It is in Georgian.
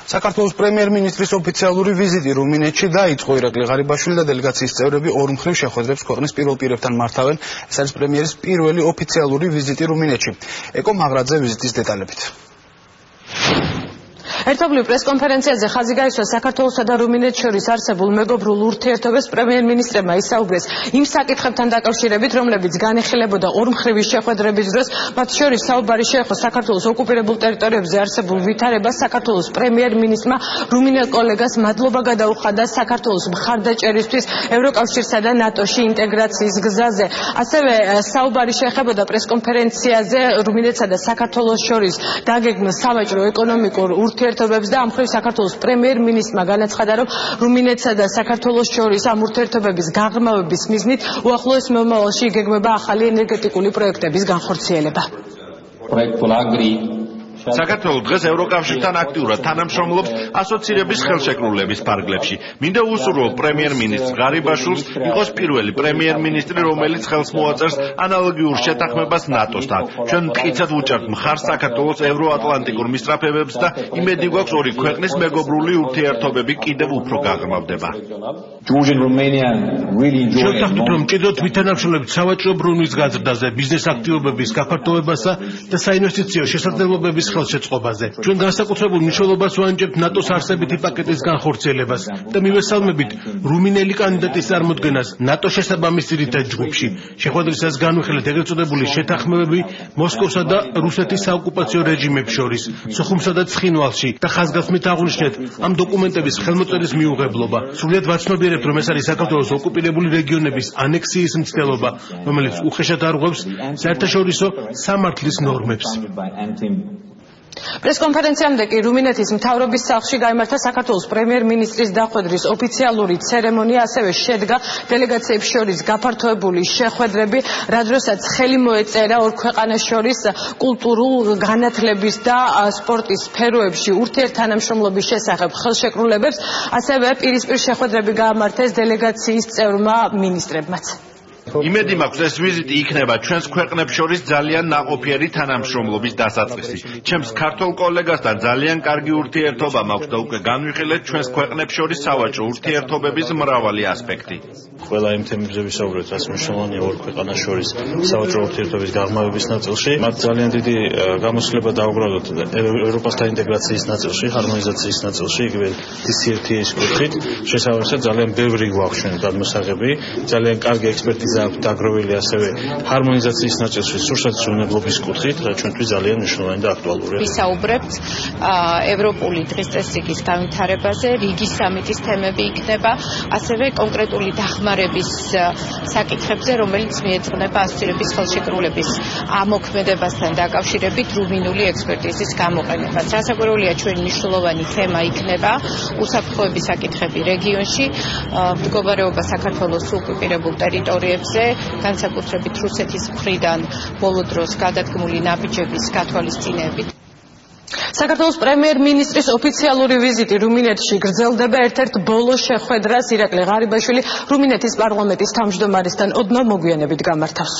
საქართველოს პრემიერ-მინისტრის ოფიციალური ვიზიტი რუმინეთში დაიწყო. ირაკლი ღარიბაშვილი და დელეგაციის წევრები ორმხრივ შეხვედრებს ქვეყნის პირველ პირებთან მართავენ. ეს არის პრემიერის პირველი ოფიციალური ვიზიტი რუმინეთში. ეკო მაღრაძე ვიზიტის დეტალებით. ერთობლივ პრესკონფერენციაზე ხაზი გაისვა საქართველოსა და რუმინეთს შორის არსებულ მეგობრულ ურთიერთობებს. პრემიერ-მინისტრებმა ისაუბრეს იმ საკითხებთან დაკავშირებით, რომლებიც განიხილებოდა ორმხრივი შეხვედრების დროს. მათ შორის საუბარი შეეხო საქართველოს ოკუპირებულ ტერიტორიებზე არსებულ ვითარებას. საქართველოს პრემიერ-მინისტრმა რუმინელ კოლეგას მადლობა გადაუხადა საქართველოს მხარდაჭერისთვის ევროკავშირსა და ნატოში ინტეგრაციის გზაზე. ასევე საუბარი შეეხებოდა პრესკონფერენციაზე რუმინეთსა და საქართველოს შორის დაგეგმილ სავაჭრო ეკონომიკურ ურთიერთობებს და ამ მხრივ საქართველოს პრემიერ-მინისტრმა განაცხადა, რომ რუმინეთსა და საქართველოს შორის ამ ურთიერთობების გაღრმავების მიზნით უახლოეს მომავალში იგეგმება ახალი ენერგეტიკული პროექტების განხორციელება. საქართველოს დღეს ევროკავშირთან აქტიურად თანამშრომლობს ასოცირების ხელშეკრულების ფარგლებში. მინდა უსურვო პრემიერ-მინისტრ ღარიბაშვილს იყოს პირველი პრემიერ-მინისტრი, რომელიც ხელს მოაწერს ანალოგიურ შეთანხმებას ნატოსთან. ჩვენ მტკიცად ვუჭერთ მხარს საქართველოს ევროატლანტიკურ მისწრაფებებს და იმედი გვაქვს ორი ქვეყნის მეგობრული ურთიერთობები კიდევ უფრო გაღრმავდება. შევთანხმდით, რომ მჭიდროდ ვითანამშრომლებთ სავაჭრო ბრუნვის გაზრდაზე, ბიზნეს აქტივობების გაფართოებასა და საინვესტიციო შესაძლებლობების ხელშეწყობაზე. ჩვენ განსაკუთრებულ მნიშვნელობას ვანიჭებთ ნატოს არსებითი პაკეტის განხორციელებას და მივესალმებით რუმინელი კანდიდატის წარმოდგენას ნატოს შესაბამის ძირითად ჯგუფში. შეხვედრისას განვიხილეთ ეგრეთ წოდებული შეთანხმებები მოსკოვსა და რუსეთის საოკუპაციო რეჟიმებს შორის, სოხუმსა და ცხინვალში და ხაზგასმით აღვნიშნეთ ამ დოკუმენტების ხელმოწერის მიუღებლობა. სრულიად ვაცნობიერებთ, რომ ეს არის საქართველოს ოკუპირებული რეგიონების ანექსიის მცდელობა, რომელიც უხეშად არღვევს საერთაშორისო სამართლის ნორმებს. პრესკონფერენციამდე კი რუმინეთის მთავრობის სახლში გაიმართა საქართველოს პრემიერ-მინისტრის დახვედრის ოფიციალური ცერემონია, ასევე შედგა დელეგაციებს შორის გაფართოებული შეხვედრები, რა დროსაც ხელი მოეწერა ორ ქვეყანას შორის კულტურულ, განათლების და სპორტის სფეროებში ურთიერთთანამშრომლობის შესახებ ხელშეკრულებებს, ასევე პირისპირ შეხვედრები გაამართეს დელეგაციის წევრმა მინისტრებმაც. იმედი მაქვს, ეს ვიზიტი იქნება ჩვენს ქვეყნებს შორის ძალიან ნაყოფიერი თანამშრომლობის დასაწყისი. ჩემს ქართულ კოლეგასთან ძალიან კარგი ურთიერთობა მაქვს და უკვე განვიხილეთ ჩვენს ქვეყნებს შორის სავაჭრო ურთიერთობების მრავალი ასპექტი. ყველა იმ თემებზე ვისაუბრეთ, რაც მნიშვნელოვანია ორ ქვეყანას შორის სავაჭრო ურთიერთობის გაღრმავების ნაწილში. მათ ძალიან დიდი გამოსხლება დაუბრალდათ ევროპასთან ინტეგრაციის ნაწილში, ჰარმონიზაციის ნაწილში, იგივე DCFTA-ის კუთხით. შესაბამისად ძალიან ბევრი გვაქვს ჩვენ გადმოსაღები, ძალიან კარგი ექსპერტიზა აქვს დაგროვილი ასევე ჰარმონიზაციის ნაწილში, სურსათმშენებლობის კუთხით, რაც ჩვენთვის ძალიან მნიშვნელოვანი და აქტუალურია. ვისაუბრებთ ევროპული დღის წესრიგის განვითარებაზე, რიგის სამიტის თემები იქნება, ასევე კონკრეტული დახმარების საკითხებზე, რომელიც მიეძღვნება ასოცირების ხელშეკრულების ამოქმედებასთან დაკავშირებით რუმინული ექსპერტიზის გამოყენებას. რასაკვირველია, ჩვენი მნიშვნელოვანი თემა იქნება უსაფრთხოების საკითხები რეგიონში, მდგომარეობა საქართველოს ოკუპირებულ ტერიტორიებზე, განსაკუთრებით რუსეთის მხრიდან ბოლო დროს გადადგმული ნაბიჯების გათვალისწინებით. საქართველოს პრემიერ-მინისტრის ოფიციალური ვიზიტი რუმინეთში გრძელდება. ერთ-ერთ ბოლო შეხვედრას ირაკლი ღარიბაშვილი რუმინეთის პარლამენტის თავმჯდომარესთან ოდნავ მოგვიანებით გამართავს.